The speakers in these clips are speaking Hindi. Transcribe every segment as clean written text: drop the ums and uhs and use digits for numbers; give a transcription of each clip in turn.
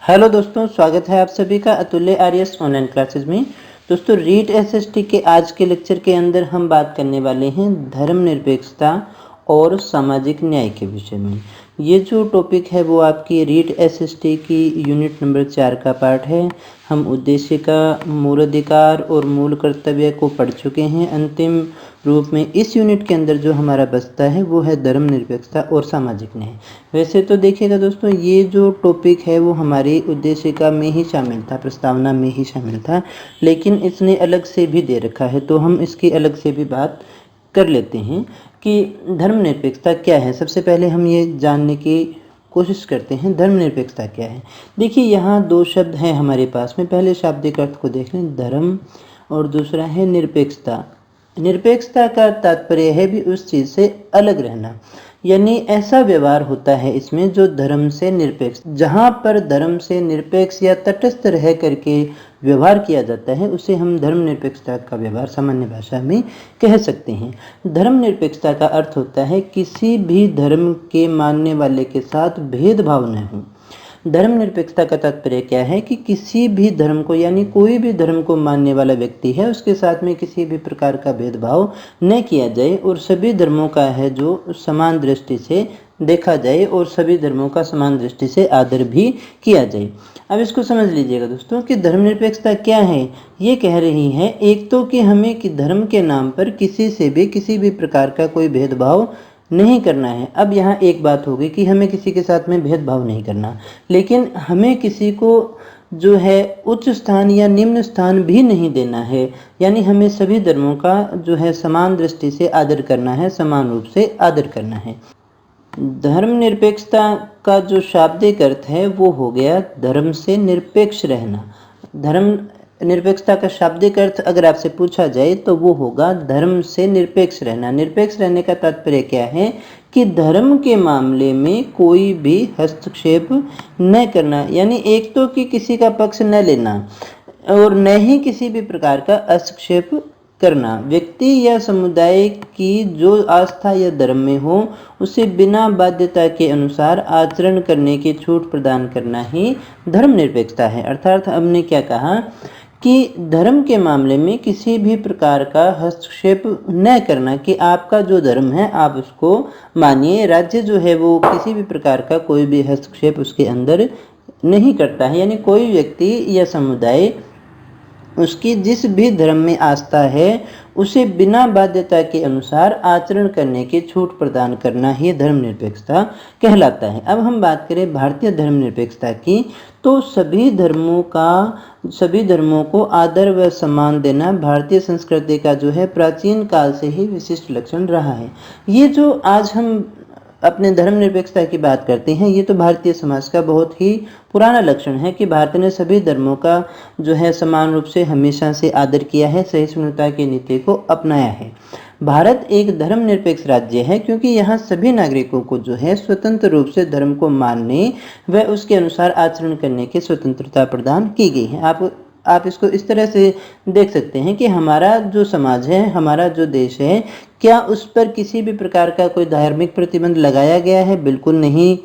हेलो दोस्तों, स्वागत है आप सभी का अतुल्य आर्यस ऑनलाइन क्लासेस में। दोस्तों, रीट एसएसटी के आज के लेक्चर के अंदर हम बात करने वाले हैं धर्मनिरपेक्षता और सामाजिक न्याय के विषय में। ये जो टॉपिक है वो आपकी रीट एसएसटी की यूनिट नंबर 4 का पार्ट है। हम उद्देश्य का मूल अधिकार और मूल कर्तव्य को पढ़ चुके हैं। अंतिम रूप में इस यूनिट के अंदर जो हमारा बचता है वो है धर्मनिरपेक्षता और सामाजिक न्याय। वैसे तो देखिएगा दोस्तों, ये जो टॉपिक है वो हमारी उद्देशिका में ही शामिल था, प्रस्तावना में ही शामिल था, लेकिन इसने अलग से भी दे रखा है, तो हम इसकी अलग से भी बात कर लेते हैं कि धर्मनिरपेक्षता क्या है। सबसे पहले हम ये जानने की कोशिश करते हैं धर्मनिरपेक्षता क्या है। देखिए, यहाँ दो शब्द हैं हमारे पास में। पहले शाब्दिक अर्थ को देख लें, धर्म, और दूसरा है निरपेक्षता। निरपेक्षता का तात्पर्य है भी उस चीज़ से अलग रहना, यानी ऐसा व्यवहार होता है इसमें जो धर्म से निरपेक्ष, जहाँ पर धर्म से निरपेक्ष या तटस्थ रह करके व्यवहार किया जाता है उसे हम धर्मनिरपेक्षता का व्यवहार सामान्य भाषा में कह सकते हैं। धर्मनिरपेक्षता का अर्थ होता है किसी भी धर्म के मानने वाले के साथ भेदभाव न हो। धर्मनिरपेक्षता का तात्पर्य क्या है कि किसी भी धर्म को, यानी कोई भी धर्म को मानने वाला व्यक्ति है उसके साथ में किसी भी प्रकार का भेदभाव न किया जाए और सभी धर्मों का है जो समान दृष्टि से देखा जाए और सभी धर्मों का समान दृष्टि से आदर भी किया जाए। अब इसको समझ लीजिएगा दोस्तों कि धर्मनिरपेक्षता क्या है। ये कह रही है एक तो कि हमें कि धर्म के नाम पर किसी से भी किसी भी प्रकार का कोई भेदभाव नहीं करना है। अब यहाँ एक बात होगी कि हमें किसी के साथ में भेदभाव नहीं करना, लेकिन हमें किसी को जो है उच्च स्थान या निम्न स्थान भी नहीं देना है, यानी हमें सभी धर्मों का जो है समान दृष्टि से आदर करना है, समान रूप से आदर करना है। धर्मनिरपेक्षता का जो शाब्दिक अर्थ है वो हो गया धर्म से निरपेक्ष रहना। धर्म निरपेक्षता का शाब्दिक अर्थ अगर आपसे पूछा जाए तो वो होगा धर्म से निरपेक्ष रहना। निरपेक्ष रहने का तात्पर्य क्या है कि धर्म के मामले में कोई भी हस्तक्षेप न करना, यानी एक तो कि किसी का पक्ष न लेना और न ही किसी भी प्रकार का हस्तक्षेप करना। व्यक्ति या समुदाय की जो आस्था या धर्म में हो उसे बिना बाध्यता के अनुसार आचरण करने की छूट प्रदान करना ही धर्मनिरपेक्षता है। अर्थात हमने क्या कहा कि धर्म के मामले में किसी भी प्रकार का हस्तक्षेप न करना, कि आपका जो धर्म है आप उसको मानिए। राज्य जो है वो किसी भी प्रकार का कोई भी हस्तक्षेप उसके अंदर नहीं करता है, यानी कोई व्यक्ति या समुदाय उसकी जिस भी धर्म में आस्था है उसे बिना बाध्यता के अनुसार आचरण करने की छूट प्रदान करना ही धर्मनिरपेक्षता कहलाता है। अब हम बात करें भारतीय धर्मनिरपेक्षता की, तो सभी धर्मों को आदर व सम्मान देना भारतीय संस्कृति का जो है प्राचीन काल से ही विशिष्ट लक्षण रहा है। ये जो आज हम अपने धर्मनिरपेक्षता की बात करते हैं, ये तो भारतीय समाज का बहुत ही पुराना लक्षण है कि भारत ने सभी धर्मों का जो है समान रूप से हमेशा से आदर किया है, सहिष्णुता की नीति को अपनाया है। भारत एक धर्मनिरपेक्ष राज्य है क्योंकि यहाँ सभी नागरिकों को जो है स्वतंत्र रूप से धर्म को मानने व उसके अनुसार आचरण करने की स्वतंत्रता प्रदान की गई है। आप इसको इस तरह से देख सकते हैं कि हमारा जो समाज है, हमारा जो देश है, क्या उस पर किसी भी प्रकार का कोई धार्मिक प्रतिबंध लगाया गया है? बिल्कुल नहीं।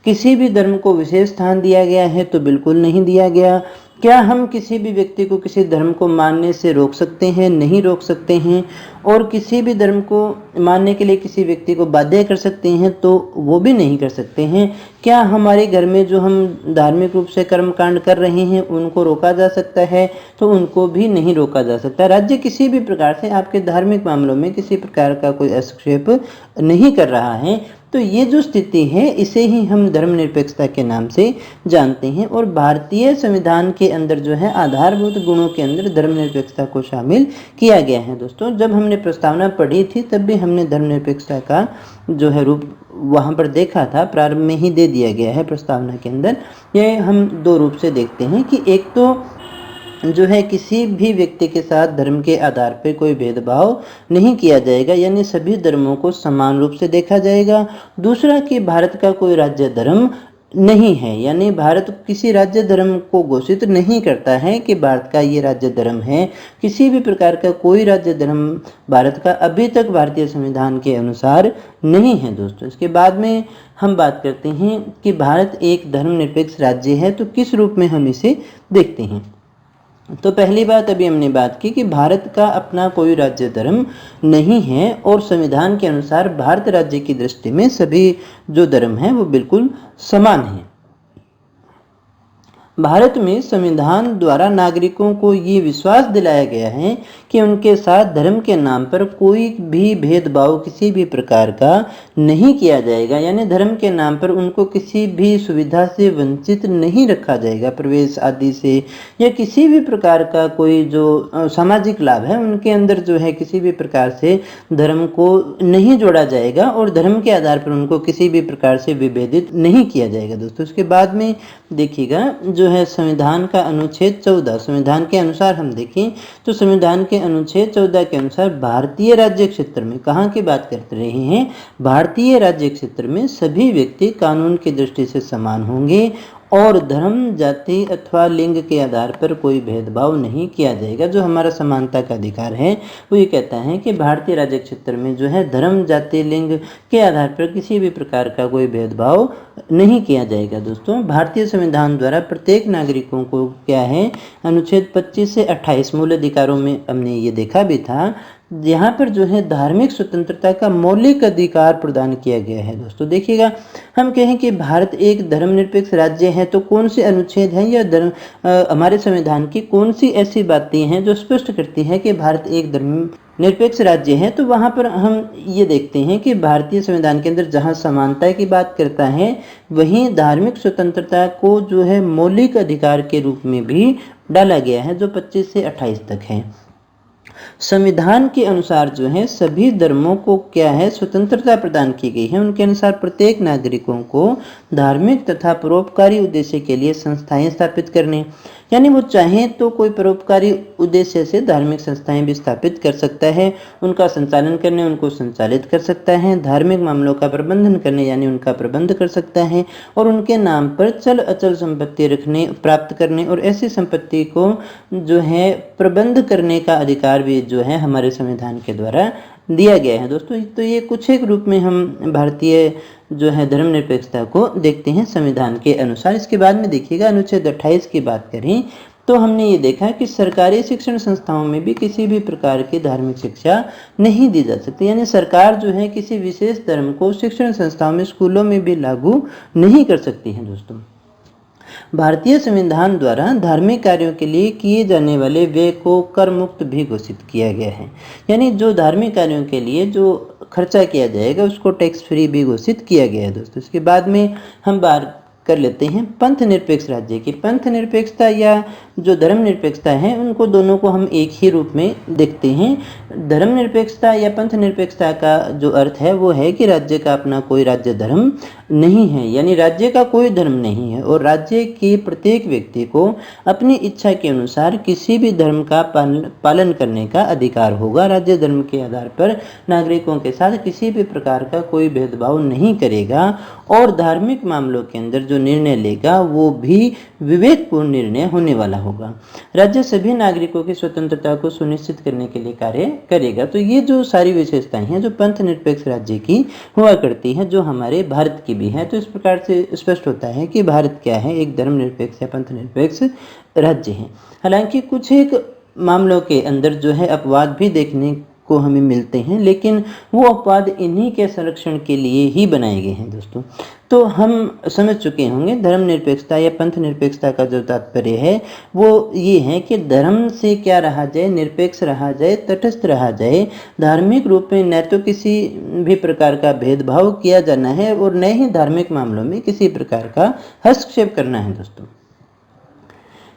किसी भी धर्म को विशेष स्थान दिया गया है? तो बिल्कुल नहीं दिया गया। क्या हम किसी भी व्यक्ति को किसी धर्म को मानने से रोक सकते हैं? नहीं रोक सकते हैं। और किसी भी धर्म को मानने के लिए किसी व्यक्ति को बाध्य कर सकते हैं? तो वो भी नहीं कर सकते हैं। क्या हमारे घर में जो हम धार्मिक रूप से कर्मकांड कर रहे हैं उनको रोका जा सकता है? तो उनको भी नहीं रोका जा सकता। राज्य किसी भी प्रकार से आपके धार्मिक मामलों में किसी प्रकार का कोई हस्तक्षेप नहीं कर रहा है। तो ये जो स्थिति है इसे ही हम धर्मनिरपेक्षता के नाम से जानते हैं। और भारतीय संविधान के अंदर जो है आधारभूत गुणों के अंदर धर्मनिरपेक्षता को शामिल किया गया है। दोस्तों, जब हमने प्रस्तावना पढ़ी थी तब भी हमने धर्मनिरपेक्षता का जो है रूप वहाँ पर देखा था, प्रारंभ में ही दे दिया गया है प्रस्तावना के अंदर। ये हम दो रूप से देखते हैं कि एक तो जो है किसी भी व्यक्ति के साथ धर्म के आधार पर कोई भेदभाव नहीं किया जाएगा, यानी सभी धर्मों को समान रूप से देखा जाएगा। दूसरा कि भारत का कोई राज्य धर्म नहीं है, यानी भारत किसी राज्य धर्म को घोषित नहीं करता है कि भारत का ये राज्य धर्म है। किसी भी प्रकार का कोई राज्य धर्म भारत का अभी तक भारतीय संविधान के अनुसार नहीं है दोस्तों। इसके बाद में हम बात करते हैं कि भारत एक धर्मनिरपेक्ष राज्य है, तो किस रूप में हम इसे देखते हैं। तो पहली बात अभी हमने बात की कि भारत का अपना कोई राज्य धर्म नहीं है और संविधान के अनुसार भारत राज्य की दृष्टि में सभी जो धर्म हैं वो बिल्कुल समान हैं। भारत में संविधान द्वारा नागरिकों को ये विश्वास दिलाया गया है कि उनके साथ धर्म के नाम पर कोई भी भेदभाव किसी भी प्रकार का नहीं किया जाएगा, यानी धर्म के नाम पर उनको किसी भी सुविधा से वंचित नहीं रखा जाएगा, प्रवेश आदि से या किसी भी प्रकार का कोई जो सामाजिक लाभ है उनके अंदर जो है किसी भी प्रकार से धर्म को नहीं जोड़ा जाएगा और धर्म के आधार पर उनको किसी भी प्रकार से विभेदित नहीं किया जाएगा दोस्तों। इसके बाद में देखिएगा जो है संविधान का अनुच्छेद 14, संविधान के अनुसार हम देखें तो संविधान के अनुच्छेद 14 के अनुसार भारतीय राज्य क्षेत्र में, कहाँ की बात करते रहे हैं, भारतीय राज्य क्षेत्र में सभी व्यक्ति कानून की दृष्टि से समान होंगे और धर्म, जाति अथवा लिंग के आधार पर कोई भेदभाव नहीं किया जाएगा। जो हमारा समानता का अधिकार है वो ये कहता है कि भारतीय राज्य क्षेत्र में जो है धर्म, जाति, लिंग के आधार पर किसी भी प्रकार का कोई भेदभाव नहीं किया जाएगा दोस्तों। भारतीय संविधान द्वारा प्रत्येक नागरिकों को क्या है, अनुच्छेद 25 से 28 मूल अधिकारों में हमने ये देखा भी था, यहाँ पर जो है धार्मिक स्वतंत्रता का मौलिक अधिकार प्रदान किया गया है दोस्तों। देखिएगा हम कहें कि भारत एक धर्मनिरपेक्ष राज्य है तो कौन से अनुच्छेद हैं या हमारे संविधान की कौन सी ऐसी बातें हैं जो स्पष्ट करती है कि भारत एक धर्मनिरपेक्ष राज्य है। तो वहाँ पर हम ये देखते हैं कि भारतीय संविधान के अंदर जहाँ समानता की बात करता है वहीं धार्मिक स्वतंत्रता को जो है मौलिक अधिकार के रूप में भी डाला गया है, जो 25 से 28 तक है। संविधान के अनुसार जो है सभी धर्मों को क्या है, स्वतंत्रता प्रदान की गई है। उनके अनुसार प्रत्येक नागरिकों को धार्मिक तथा परोपकारी उद्देश्य के लिए संस्थाएं स्थापित करने, यानी वो चाहें तो कोई परोपकारी उद्देश्य से धार्मिक संस्थाएं भी स्थापित कर सकता है, उनका संचालन करने, उनको संचालित कर सकता है, धार्मिक मामलों का प्रबंधन करने यानी उनका प्रबंध कर सकता है और उनके नाम पर चल अचल संपत्ति रखने, प्राप्त करने और ऐसी संपत्ति को जो है प्रबंध करने का अधिकार भी जो है हमारे संविधान के द्वारा दिया गया है दोस्तों। तो ये कुछ एक रूप में हम भारतीय जो है धर्मनिरपेक्षता को देखते हैं संविधान के अनुसार। इसके बाद में देखिएगा अनुच्छेद 28 की बात करें तो हमने ये देखा कि सरकारी शिक्षण संस्थाओं में भी किसी भी प्रकार की धार्मिक शिक्षा नहीं दी जा सकती, यानी सरकार जो है किसी विशेष धर्म को शिक्षण संस्थाओं में, स्कूलों में भी लागू नहीं कर सकती है दोस्तों। भारतीय संविधान द्वारा धार्मिक कार्यों के लिए किए जाने वाले व्यय को कर मुक्त भी घोषित किया गया है, यानी जो धार्मिक कार्यों के लिए जो खर्चा किया जाएगा उसको टैक्स फ्री भी घोषित किया गया है दोस्तों। इसके बाद में हम बात कर लेते हैं पंथ निरपेक्ष राज्य की। पंथ निरपेक्षता या जो धर्मनिरपेक्षता है उनको दोनों को हम एक ही रूप में देखते हैं। धर्मनिरपेक्षता या पंथ निरपेक्षता का जो अर्थ है वो है कि राज्य का अपना कोई राज्य धर्म नहीं है, यानी राज्य का कोई धर्म नहीं है और राज्य के प्रत्येक व्यक्ति को अपनी इच्छा के अनुसार किसी भी धर्म का पालन करने का अधिकार होगा। राज्य धर्म के आधार पर नागरिकों के साथ किसी भी प्रकार का कोई भेदभाव नहीं करेगा और धार्मिक मामलों के अंदर जो निर्णय लेगा वो भी विवेकपूर्ण निर्णय होने वाला होगा। राज्य सभी नागरिकों की स्वतंत्रता को सुनिश्चित करने के लिए कार्य करेगा। तो ये जो सारी विशेषताएं हैं जो पंथ निरपेक्ष राज्य की हुआ करती हैं, जो हमारे भारत की भी है, तो इस प्रकार से स्पष्ट होता है कि भारत क्या है, एक धर्मनिरपेक्ष या पंथ निरपेक्ष राज्य है। हालांकि कुछ एक मामलों के अंदर जो है अपवाद भी देखने को हमें मिलते हैं, लेकिन वो अपवाद इन्हीं के संरक्षण के लिए ही बनाए गए हैं दोस्तों। तो हम समझ चुके होंगे धर्मनिरपेक्षता या पंथ निरपेक्षता का जो तात्पर्य है वो ये है कि धर्म से क्या रहा जाए, निरपेक्ष रहा जाए, तटस्थ रहा जाए। धार्मिक रूप में न तो किसी भी प्रकार का भेदभाव किया जाना है और न ही धार्मिक मामलों में किसी प्रकार का हस्तक्षेप करना है दोस्तों।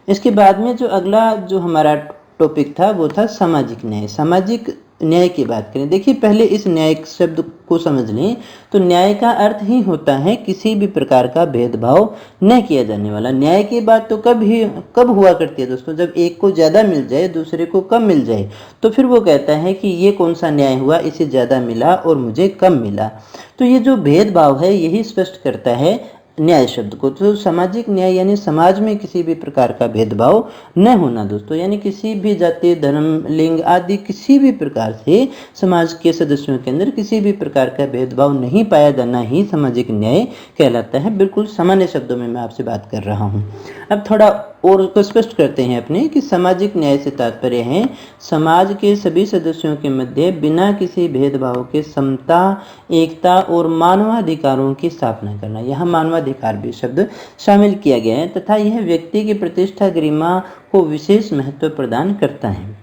इसके बाद में जो अगला जो हमारा टॉपिक था वो था सामाजिक न्याय। सामाजिक न्याय की बात करें, देखिए पहले इस न्याय शब्द को समझ लें तो न्याय का अर्थ ही होता है किसी भी प्रकार का भेदभाव न किया जाने वाला। न्याय की बात तो कब हुआ करती है दोस्तों, जब एक को ज़्यादा मिल जाए दूसरे को कम मिल जाए, तो फिर वो कहता है कि ये कौन सा न्याय हुआ, इसे ज़्यादा मिला और मुझे कम मिला। तो ये जो भेदभाव है यही स्पष्ट करता है न्याय शब्द को। तो सामाजिक न्याय यानी समाज में किसी भी प्रकार का भेदभाव न होना दोस्तों, यानी किसी भी जाति, धर्म, लिंग आदि किसी भी प्रकार से समाज के सदस्यों के अंदर किसी भी प्रकार का भेदभाव नहीं पाया जाना ही सामाजिक न्याय कहलाता है। बिल्कुल सामान्य शब्दों में मैं आपसे बात कर रहा हूँ। अब थोड़ा और को स्पष्ट करते हैं अपने कि सामाजिक न्याय से तात्पर्य है समाज के सभी सदस्यों के मध्य बिना किसी भेदभाव के समता, एकता और मानवाधिकारों की स्थापना करना। यहाँ मानवाधिकार भी शब्द शामिल किया गया है तथा यह व्यक्ति की प्रतिष्ठा, गरिमा को विशेष महत्व प्रदान करता है।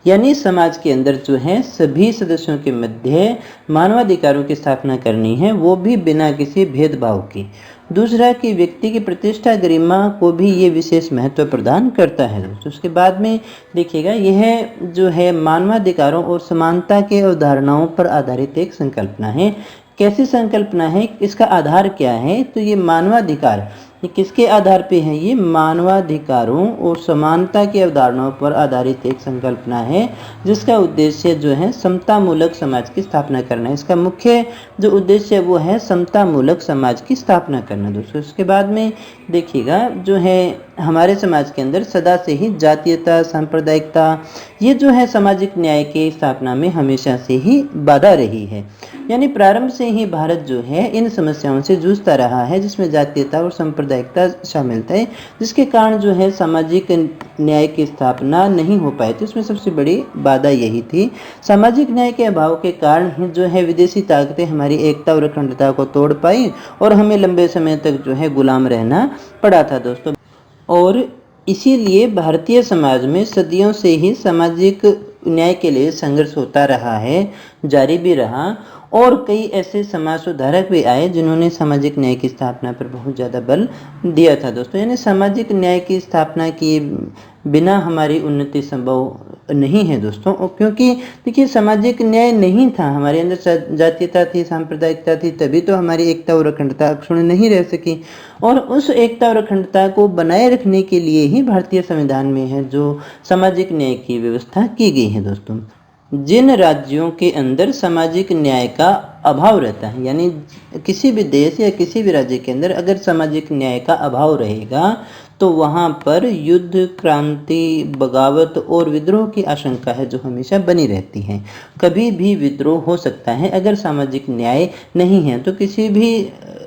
यानी समाज के अंदर जो है सभी सदस्यों के मध्य मानवाधिकारों की स्थापना करनी है, वो भी बिना किसी भेदभाव के। दूसरा कि व्यक्ति की प्रतिष्ठा, गरिमा को भी ये विशेष महत्व प्रदान करता है दोस्तों। उसके बाद में देखिएगा, यह जो है मानवाधिकारों और समानता के अवधारणाओं पर आधारित एक संकल्पना है। कैसी संकल्पना है, इसका आधार क्या है, तो ये मानवाधिकार ये किसके आधार पे है, ये मानवाधिकारों और समानता की अवधारणाओं पर आधारित एक संकल्पना है जिसका उद्देश्य जो है समतामूलक समाज की स्थापना करना है। इसका मुख्य जो उद्देश्य है वो है समतामूलक समाज की स्थापना करना दोस्तों। उसके बाद में देखिएगा जो है हमारे समाज के अंदर सदा से ही जातीयता, सांप्रदायिकता ये जो है सामाजिक न्याय की स्थापना में हमेशा से ही बाधा रही है। यानी प्रारंभ से ही भारत जो है इन समस्याओं से जूझता रहा है जिसमें जातीयता और सांप्रदायिकता शामिल थे, जिसके कारण जो है सामाजिक न्याय की स्थापना नहीं हो पाई थी। उसमें सबसे बड़ी बाधा यही थी। सामाजिक न्याय के अभाव के कारण ही जो है विदेशी ताकतें हमारी एकता और अखंडता को तोड़ पाई और हमें लंबे समय तक जो है गुलाम रहना पड़ा था दोस्तों। और इसीलिए भारतीय समाज में सदियों से ही सामाजिक न्याय के लिए संघर्ष होता रहा है, जारी भी रहा। और कई ऐसे समाज सुधारक भी आए जिन्होंने सामाजिक न्याय की स्थापना पर बहुत ज़्यादा बल दिया था दोस्तों। यानी सामाजिक न्याय की स्थापना किए बिना हमारी उन्नति संभव नहीं है दोस्तों, क्योंकि देखिए सामाजिक न्याय नहीं था, हमारे अंदर जातीयता थी, सांप्रदायिकता थी, तभी तो हमारी एकता और अखंडता अक्षुण्ण नहीं रह सकी। और उस एकता और अखंडता को बनाए रखने के लिए ही भारतीय संविधान में है जो सामाजिक न्याय की व्यवस्था की गई है दोस्तों। जिन राज्यों के अंदर सामाजिक न्याय का अभाव रहता है, यानी किसी भी देश या किसी भी राज्य के अंदर अगर सामाजिक न्याय का अभाव रहेगा तो वहाँ पर युद्ध, क्रांति, बगावत और विद्रोह की आशंका है जो हमेशा बनी रहती है। कभी भी विद्रोह हो सकता है अगर सामाजिक न्याय नहीं है। तो किसी भी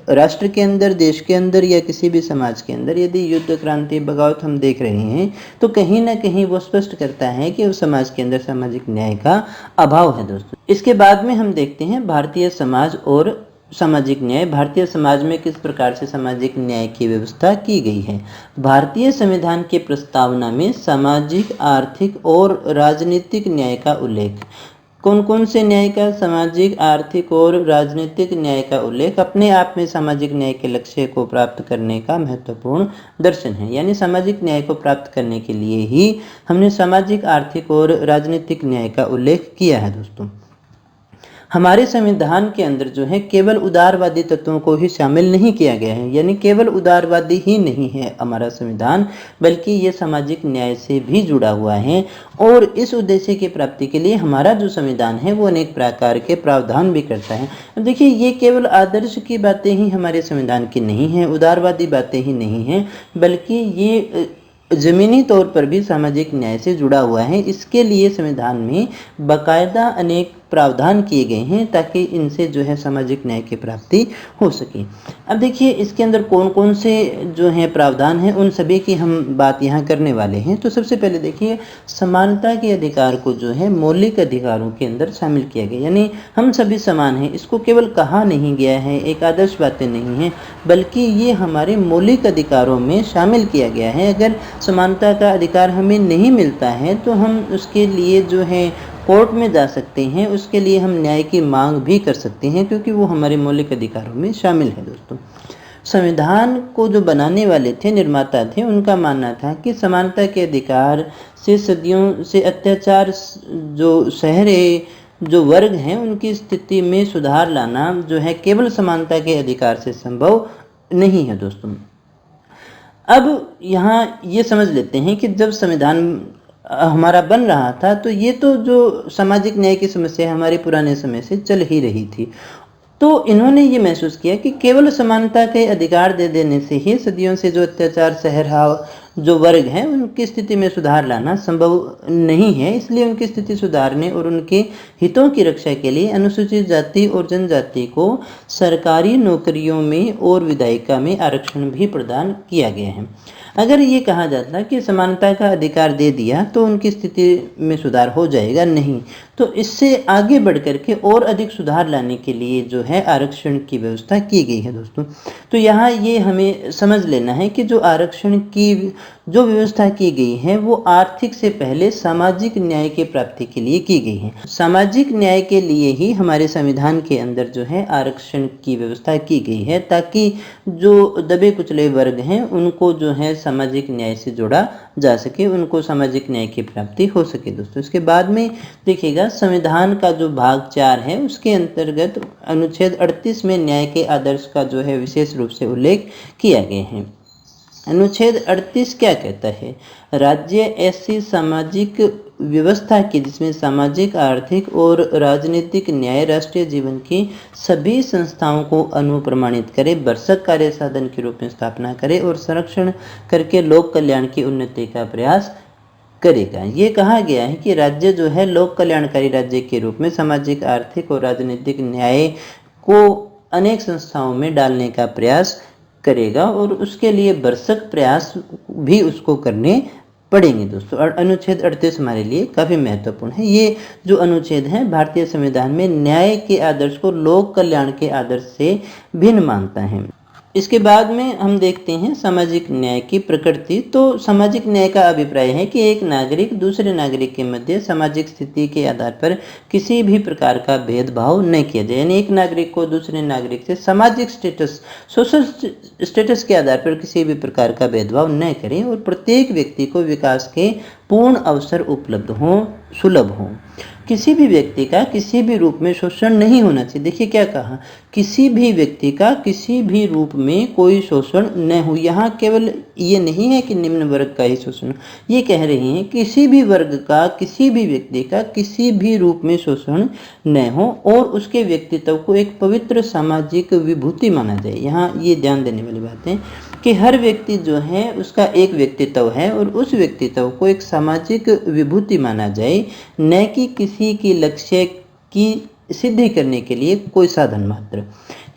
राष्ट्र के अंदर, देश के अंदर या किसी भी समाज के अंदर यदि युद्ध, क्रांति, बगावत हम देख रहे हैं तो कहीं ना कहीं वो स्पष्ट करता है कि उस समाज के अंदर सामाजिक न्याय का अभाव है दोस्तों। इसके बाद में हम देखते हैं भारतीय समाज और सामाजिक न्याय। भारतीय समाज में किस प्रकार से सामाजिक न्याय की व्यवस्था की गई है। भारतीय संविधान के प्रस्तावना में सामाजिक, आर्थिक और राजनीतिक न्याय का उल्लेख, कौन कौन से न्याय का, सामाजिक, आर्थिक और राजनीतिक न्याय का उल्लेख अपने आप में सामाजिक न्याय के लक्ष्य को प्राप्त करने का महत्वपूर्ण दर्शन है। यानी सामाजिक न्याय को प्राप्त करने के लिए ही हमने सामाजिक, आर्थिक और राजनीतिक न्याय का उल्लेख किया है दोस्तों। हमारे संविधान के अंदर जो है केवल उदारवादी तत्वों को ही शामिल नहीं किया गया है, यानी केवल उदारवादी ही नहीं है हमारा संविधान, बल्कि ये सामाजिक न्याय से भी जुड़ा हुआ है। और इस उद्देश्य की प्राप्ति के लिए हमारा जो संविधान है वो अनेक प्रकार के प्रावधान भी करता है। देखिए ये केवल आदर्श की बातें ही हमारे संविधान की नहीं है, उदारवादी बातें ही नहीं हैं, बल्कि ये ज़मीनी तौर पर भी सामाजिक न्याय से जुड़ा हुआ है। इसके लिए संविधान में बाकायदा अनेक प्रावधान किए गए हैं ताकि इनसे जो है सामाजिक न्याय की प्राप्ति हो सके। अब देखिए इसके अंदर कौन कौन से जो हैं प्रावधान हैं उन सभी की हम बात यहाँ करने वाले हैं। तो सबसे पहले देखिए समानता के अधिकार को जो है मौलिक अधिकारों के अंदर शामिल किया गया, यानी हम सभी समान हैं। इसको केवल कहा नहीं गया है, एक आदर्श बातें नहीं हैं, बल्कि ये हमारे मौलिक अधिकारों में शामिल किया गया है। अगर समानता का अधिकार हमें नहीं मिलता है तो हम उसके लिए जो है कोर्ट में जा सकते हैं, उसके लिए हम न्याय की मांग भी कर सकते हैं, क्योंकि वो हमारे मौलिक अधिकारों में शामिल है दोस्तों। संविधान को जो बनाने वाले थे, निर्माता थे, उनका मानना था कि समानता के अधिकार से सदियों से अत्याचार जो शहरे जो वर्ग हैं उनकी स्थिति में सुधार लाना जो है केवल समानता के अधिकार से संभव नहीं है दोस्तों। अब यहाँ ये समझ लेते हैं कि जब संविधान हमारा बन रहा था तो ये तो जो सामाजिक न्याय की समस्या हमारे पुराने समय से चल ही रही थी। तो इन्होंने ये महसूस किया कि केवल समानता के अधिकार दे देने से ही सदियों से जो अत्याचार सह रहा जो वर्ग है उनकी स्थिति में सुधार लाना संभव नहीं है। इसलिए उनकी स्थिति सुधारने और उनके हितों की रक्षा के लिए अनुसूचित जाति और जनजाति को सरकारी नौकरियों में और विधायिका में आरक्षण भी प्रदान किया गया है। अगर ये कहा जाता कि समानता का अधिकार दे दिया तो उनकी स्थिति में सुधार हो जाएगा, नहीं, तो इससे आगे बढ़ कर के और अधिक सुधार लाने के लिए जो है आरक्षण की व्यवस्था की गई है दोस्तों। तो यहाँ ये हमें समझ लेना है कि जो आरक्षण की जो व्यवस्था की गई है वो आर्थिक से पहले सामाजिक न्याय की प्राप्ति के लिए की गई है। सामाजिक न्याय के लिए ही हमारे संविधान के अंदर जो है आरक्षण की व्यवस्था की गई है, ताकि जो दबे कुचले वर्ग हैं उनको जो है सामाजिक न्याय से जोड़ा जा सके, उनको सामाजिक न्याय की प्राप्ति हो सके दोस्तों। इसके बाद में देखिएगा संविधान का जो भाग 4 है उसके अंतर्गत अनुच्छेद 38 में न्याय के आदर्श का जो है विशेष रूप से उल्लेख किया गया है। अनुच्छेद 38 क्या कहता है? राज्य ऐसी सामाजिक व्यवस्था की जिसमें सामाजिक, आर्थिक और राजनीतिक न्याय राष्ट्रीय जीवन की सभी संस्थाओं को अनुप्रमाणित करे, भरसक कार्य साधन के रूप में स्थापना करे और संरक्षण करके लोक कल्याण की उन्नति का प्रयास करेगा। ये कहा गया है कि राज्य जो है लोक कल्याणकारी राज्य के रूप में सामाजिक, आर्थिक और राजनीतिक न्याय को अनेक संस्थाओं में डालने का प्रयास करेगा और उसके लिए भरसक प्रयास भी उसको करने पड़ेंगे दोस्तों। और अनुच्छेद 38 हमारे लिए काफ़ी महत्वपूर्ण है। ये जो अनुच्छेद है भारतीय संविधान में न्याय के आदर्श को लोक कल्याण के आदर्श से भिन्न मानता है। इसके बाद में हम देखते हैं सामाजिक न्याय की प्रकृति। तो सामाजिक न्याय का अभिप्राय है कि एक नागरिक दूसरे नागरिक के मध्य सामाजिक स्थिति के आधार पर किसी भी प्रकार का भेदभाव नहीं किया जाए, यानी एक नागरिक को दूसरे नागरिक से सामाजिक स्टेटस, सोशल स्टेटस के आधार पर किसी भी प्रकार का भेदभाव न करें और प्रत्येक व्यक्ति को विकास के पूर्ण अवसर उपलब्ध हों, सुलभ हों। किसी भी व्यक्ति का किसी भी रूप में शोषण नहीं होना चाहिए। देखिए क्या कहा, किसी भी व्यक्ति का किसी भी रूप में कोई शोषण न हो। यहाँ केवल ये नहीं है कि निम्न वर्ग का ही शोषण, ये कह रहे हैं किसी भी वर्ग का, किसी भी व्यक्ति का किसी भी रूप में शोषण न हो और उसके व्यक्तित्व को एक पवित्र सामाजिक विभूति माना जाए। यहाँ ये ध्यान देने वाली बात है कि हर व्यक्ति जो है उसका एक व्यक्तित्व है और उस व्यक्तित्व को एक सामाजिक विभूति माना जाए, न कि किसी की लक्ष्य की सिद्धि करने के लिए कोई साधन मात्र।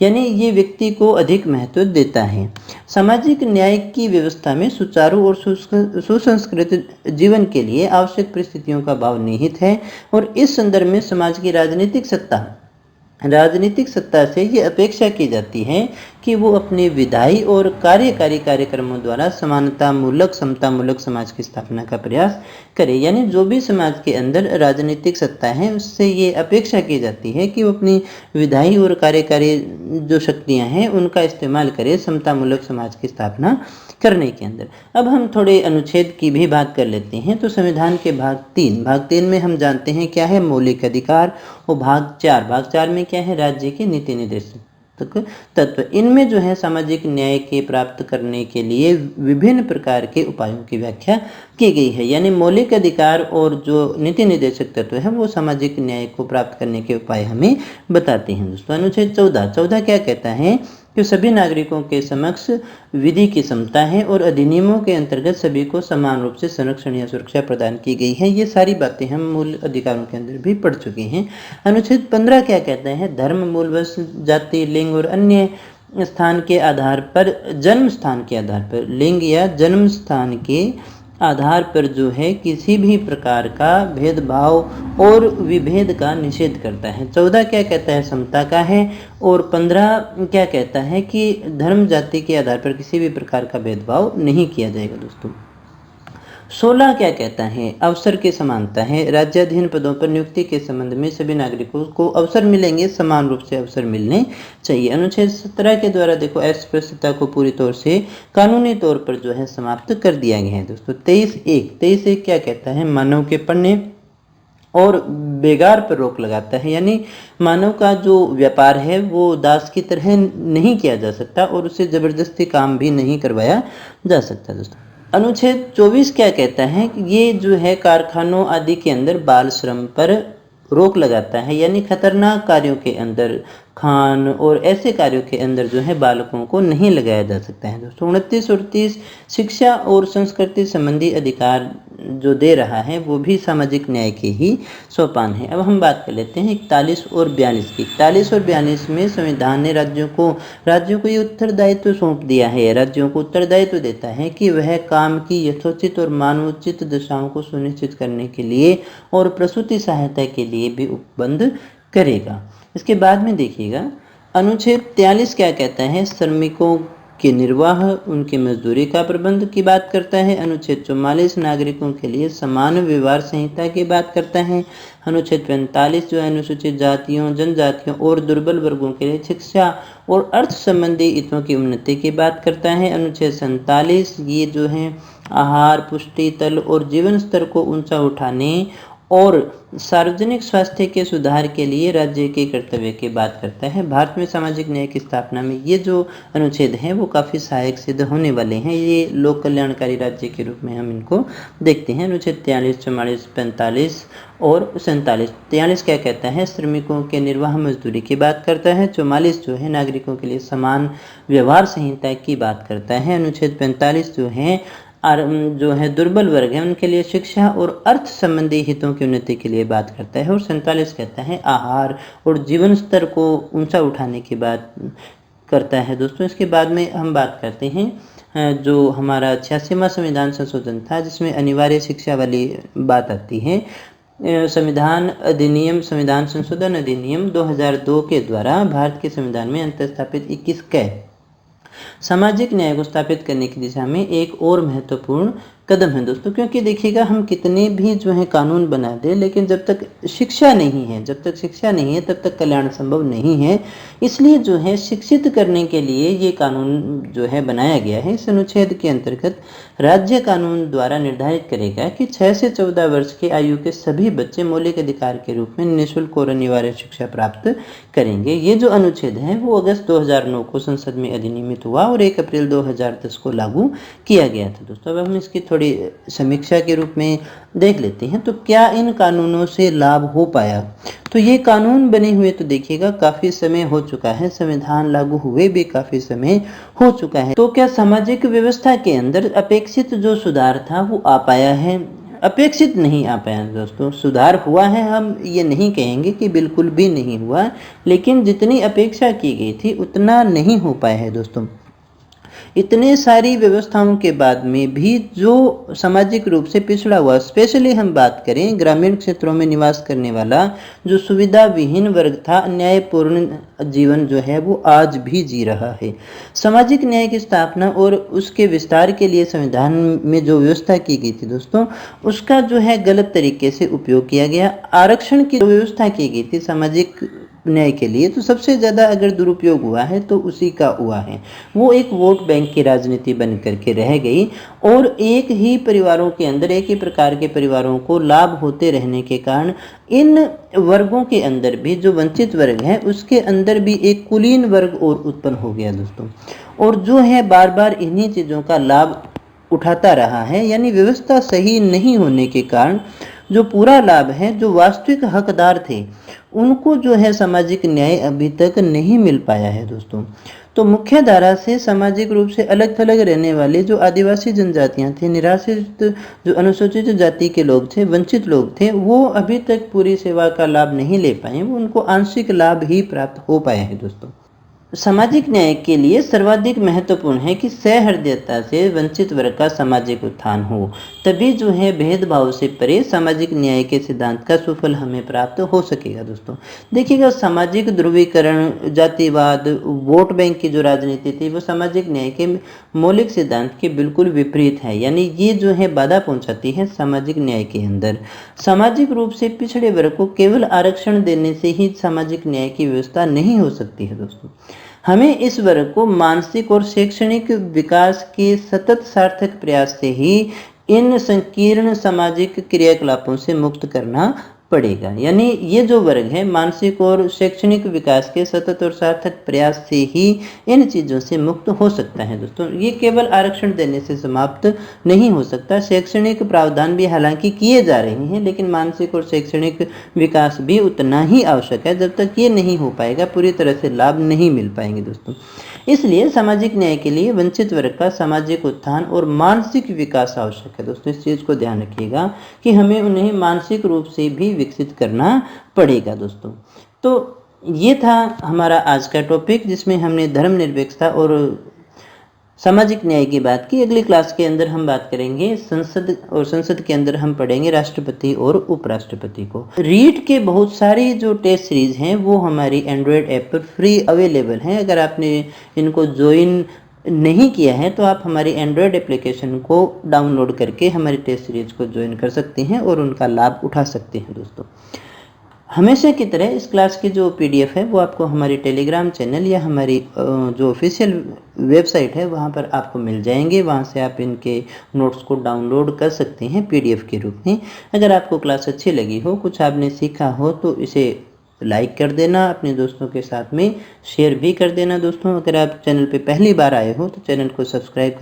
यानी ये व्यक्ति को अधिक महत्व देता है। सामाजिक न्याय की व्यवस्था में सुचारू और सुसंस्कृत जीवन के लिए आवश्यक परिस्थितियों का भाव निहित है और इस संदर्भ में समाज की राजनीतिक सत्ता से ये अपेक्षा की जाती है कि वो अपने विधायी और कार्यकारी कार्यक्रमों द्वारा समानतामूलक, समतामूलक समाज की स्थापना का प्रयास करे। यानी जो भी समाज के अंदर राजनीतिक सत्ता है उससे ये अपेक्षा की जाती है कि वो अपनी विधायी और कार्यकारी जो शक्तियां हैं उनका इस्तेमाल करे समतामूलक समाज की स्थापना करने के अंदर। अब हम थोड़े अनुच्छेद की भी बात कर लेते हैं। तो संविधान के भाग 3 में हम जानते हैं क्या है, मौलिक अधिकार, और भाग 4 में क्या है, राज्य के नीति निर्देशक तत्व। इनमें जो है सामाजिक न्याय के प्राप्त करने के लिए विभिन्न प्रकार के उपायों की व्याख्या की गई है। यानी मौलिक अधिकार और जो नीति निर्देशक तत्व है वो सामाजिक न्याय को प्राप्त करने के उपाय हमें बताते हैं दोस्तों। अनुच्छेद 14 क्या कहता है कि सभी नागरिकों के समक्ष विधि की समता है और अधिनियमों के अंतर्गत सभी को समान रूप से संरक्षण या सुरक्षा प्रदान की गई है। ये सारी बातें हम मूल अधिकारों के अंदर भी पढ़ चुके हैं। अनुच्छेद 15 क्या कहता है, धर्म, मूलवश, जाति, लिंग और अन्य स्थान के आधार पर, जन्म स्थान के आधार पर, लिंग या जन्म स्थान के आधार पर जो है किसी भी प्रकार का भेदभाव और विभेद का निषेध करता है। 14 क्या कहता है, समता का है, और 15 क्या कहता है कि धर्म, जाति के आधार पर किसी भी प्रकार का भेदभाव नहीं किया जाएगा दोस्तों। 16 क्या कहता है, अवसर की समानता है। राज्याधीन पदों पर नियुक्ति के संबंध में सभी नागरिकों को अवसर मिलेंगे, समान रूप से अवसर मिलने चाहिए। अनुच्छेद 17 के द्वारा देखो अस्पृश्यता को पूरी तौर से कानूनी तौर पर जो है समाप्त कर दिया गया है दोस्तों। 23(1) क्या कहता है, मानव के पढ़ने और बेगार पर रोक लगाता है। यानी मानव का जो व्यापार है वो दास की तरह नहीं किया जा सकता और उससे जबरदस्ती काम भी नहीं करवाया जा सकता दोस्तों। अनुच्छेद 24 क्या कहता है कि ये जो है कारखानों आदि के अंदर बाल श्रम पर रोक लगाता है, यानी खतरनाक कार्यों के अंदर, खान और ऐसे कार्यों के अंदर जो है बालकों को नहीं लगाया जा सकता है दोस्तों। 29 और 30 शिक्षा और संस्कृति संबंधी अधिकार जो दे रहा है वो भी सामाजिक न्याय के ही सोपान है। अब हम बात कर लेते हैं 41 और 42 की। 41 और 42 में संविधान ने राज्यों को ये उत्तरदायित्व सौंप दिया है, राज्यों को उत्तरदायित्व देता है कि वह काम की यथोचित और मानवोचित दशाओं को सुनिश्चित करने के लिए और प्रसूति सहायता के लिए भी उपबंध करेगा। इसके बाद में देखिएगा अनुच्छेद 43 क्या कहता है, श्रमिकों के निर्वाह, उनकी मजदूरी का प्रबंध की बात करता है। अनुच्छेद 44 नागरिकों के लिए समान व्यवहार संहिता की बात करता है। अनुच्छेद 45 जो है अनुसूचित जातियों, जनजातियों और दुर्बल वर्गों के लिए शिक्षा और अर्थ संबंधी हितों की उन्नति की बात करता है। अनुच्छेद 47 ये जो है आहार, पुष्टि, तल और जीवन स्तर को ऊंचा उठाने और सार्वजनिक स्वास्थ्य के सुधार के लिए राज्य के कर्तव्य की बात करता है। भारत में सामाजिक न्याय की स्थापना में ये जो अनुच्छेद हैं वो काफ़ी सहायक सिद्ध होने वाले हैं। ये लोक कल्याणकारी राज्य के रूप में हम इनको देखते हैं। अनुच्छेद 43, 44, 45 और 47। 43 क्या कहता है, श्रमिकों के निर्वाह मजदूरी की बात करता है। 44 जो है नागरिकों के लिए समान व्यवहार संहिता की बात करता है। अनुच्छेद 45 जो है दुर्बल वर्ग है उनके लिए शिक्षा और अर्थ संबंधी हितों की उन्नति के लिए बात करता है। और 47 कहता है आहार और जीवन स्तर को ऊंचा उठाने की बात करता है दोस्तों। इसके बाद में हम बात करते हैं जो हमारा 86वां संविधान संशोधन था जिसमें अनिवार्य शिक्षा वाली बात आती है। संविधान संशोधन अधिनियम 2002 के द्वारा भारत के संविधान में अंतर्स्थापित 21 क सामाजिक न्याय को स्थापित करने की दिशा में एक और महत्वपूर्ण कदम है दोस्तों। क्योंकि देखिएगा हम कितने भी जो है कानून बना दें, लेकिन जब तक शिक्षा नहीं है तब तक कल्याण संभव नहीं है। इसलिए जो है शिक्षित करने के लिए ये कानून जो है बनाया गया है। इस अनुच्छेद के अंतर्गत राज्य कानून द्वारा निर्धारित करेगा कि 6 से 14 वर्ष की आयु के सभी बच्चे मौलिक अधिकार के रूप में निःशुल्क और अनिवार्य शिक्षा प्राप्त करेंगे। ये जो अनुच्छेद है वो अगस्त 2009 को संसद में अधिनियमित हुआ और 1 अप्रैल 2010 को लागू किया गया था दोस्तों। अब हम इसकी थोड़ी समीक्षा के रूप में देख लेते हैं। तो क्या इन कानूनों से लाभ हो पाया? तो ये कानून बने हुए तो देखिएगा काफ़ी समय हो चुका है, संविधान लागू हुए भी काफ़ी समय हो चुका है। तो क्या सामाजिक व्यवस्था के अंदर अपेक्षित जो सुधार था वो आ पाया है? अपेक्षित नहीं आ पाया दोस्तों। सुधार हुआ है, हम ये नहीं कहेंगे कि बिल्कुल भी नहीं हुआ, लेकिन जितनी अपेक्षा की गई थी उतना नहीं हो पाया है दोस्तों। इतने सारी व्यवस्थाओं के बाद में भी जो सामाजिक रूप से पिछड़ा हुआ, स्पेशली हम बात करें ग्रामीण क्षेत्रों में निवास करने वाला जो सुविधा विहीन वर्ग था, न्यायपूर्ण जीवन जो है वो आज भी जी रहा है। सामाजिक न्याय की स्थापना और उसके विस्तार के लिए संविधान में जो व्यवस्था की गई थी दोस्तों, उसका जो है गलत तरीके से उपयोग किया गया। आरक्षण की जो व्यवस्था की गई थी सामाजिक न्याय के लिए, तो सबसे ज़्यादा अगर दुरुपयोग हुआ है तो उसी का हुआ है। वो एक वोट बैंक की राजनीति बन करके रह गई और एक ही परिवारों के अंदर, एक ही प्रकार के परिवारों को लाभ होते रहने के कारण इन वर्गों के अंदर भी जो वंचित वर्ग है उसके अंदर भी एक कुलीन वर्ग और उत्पन्न हो गया दोस्तों, और जो है बार बार इन्हीं चीज़ों का लाभ उठाता रहा है। यानी व्यवस्था सही नहीं होने के कारण जो पूरा लाभ है, जो वास्तविक हकदार थे उनको जो है सामाजिक न्याय अभी तक नहीं मिल पाया है दोस्तों। तो मुख्य धारा से सामाजिक रूप से अलग थलग रहने वाले जो आदिवासी जनजातियां थे, निराश्रित जो अनुसूचित जाति के लोग थे, वंचित लोग थे, वो अभी तक पूरी सेवा का लाभ नहीं ले पाए, वो उनको आंशिक लाभ ही प्राप्त हो पाया है दोस्तों। सामाजिक न्याय के लिए सर्वाधिक महत्वपूर्ण है कि सहृदयता से वंचित वर्ग का सामाजिक उत्थान हो, तभी जो है भेदभाव से परे सामाजिक न्याय के सिद्धांत का सुफल हमें प्राप्त हो सकेगा दोस्तों। देखिएगा सामाजिक ध्रुवीकरण, जातिवाद, वोट बैंक की जो राजनीति थी वो सामाजिक न्याय के मौलिक सिद्धांत के बिल्कुल विपरीत है। यानी ये जो है बाधा पहुंचाती है सामाजिक न्याय के अंदर। सामाजिक रूप से पिछड़े वर्ग को केवल आरक्षण देने से ही सामाजिक न्याय की व्यवस्था नहीं हो सकती है दोस्तों। हमें इस वर्ग को मानसिक और शैक्षणिक विकास के सतत सार्थक प्रयास से ही इन संकीर्ण सामाजिक क्रियाकलापों से मुक्त करना पड़ेगा। यानी ये जो वर्ग है मानसिक और शैक्षणिक विकास के सतत और सार्थक प्रयास से ही इन चीज़ों से मुक्त हो सकता है। दोस्तों ये केवल आरक्षण देने से समाप्त नहीं हो सकता। शैक्षणिक प्रावधान भी हालांकि किए जा रहे हैं, लेकिन मानसिक और शैक्षणिक विकास भी उतना ही आवश्यक है। जब तक ये नहीं हो पाएगा पूरी तरह से लाभ नहीं मिल पाएंगे दोस्तों। इसलिए सामाजिक न्याय के लिए वंचित वर्ग का सामाजिक उत्थान और मानसिक विकास आवश्यक है। दोस्तों इस चीज़ को ध्यान रखिएगा कि हमें उन्हें मानसिक रूप से भी विकसित करना पड़ेगा। दोस्तों तो ये था हमारा आज का टॉपिक, जिसमें हमने धर्मनिरपेक्षता और सामाजिक न्याय की बात की। अगली क्लास के अंदर हम बात करेंगे संसद, और संसद के अंदर हम पढ़ेंगे राष्ट्रपति और उपराष्ट्रपति को। रीट के बहुत सारी जो टेस्ट सीरीज हैं वो हमारी एंड्रॉयड ऐप पर फ्री अवेलेबल हैं। अगर आपने इनको ज्वाइन नहीं किया है तो आप हमारी एंड्रॉयड एप्लीकेशन को डाउनलोड करके हमारी टेस्ट सीरीज को ज्वाइन कर सकते हैं और उनका लाभ उठा सकते हैं। दोस्तों हमेशा की तरह इस क्लास की जो पीडीएफ है वो आपको हमारी टेलीग्राम चैनल या हमारी जो ऑफिशियल वेबसाइट है वहाँ पर आपको मिल जाएंगे। वहाँ से आप इनके नोट्स को डाउनलोड कर सकते हैं पीडीएफ के रूप में। अगर आपको क्लास अच्छी लगी हो, कुछ आपने सीखा हो, तो इसे लाइक कर देना, अपने दोस्तों के साथ में शेयर भी कर देना। दोस्तों अगर आप चैनल पे पहली बार आए हो तो चैनल को सब्सक्राइब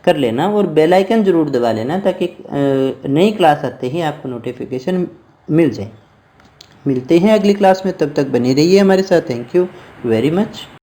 कर लेना और बेल आइकन ज़रूर दबा लेना, ताकि नई क्लास आते ही आपको नोटिफिकेशन मिल जाए। मिलते हैं अगली क्लास में, तब तक बने रहिए हमारे साथ। Thank you very much.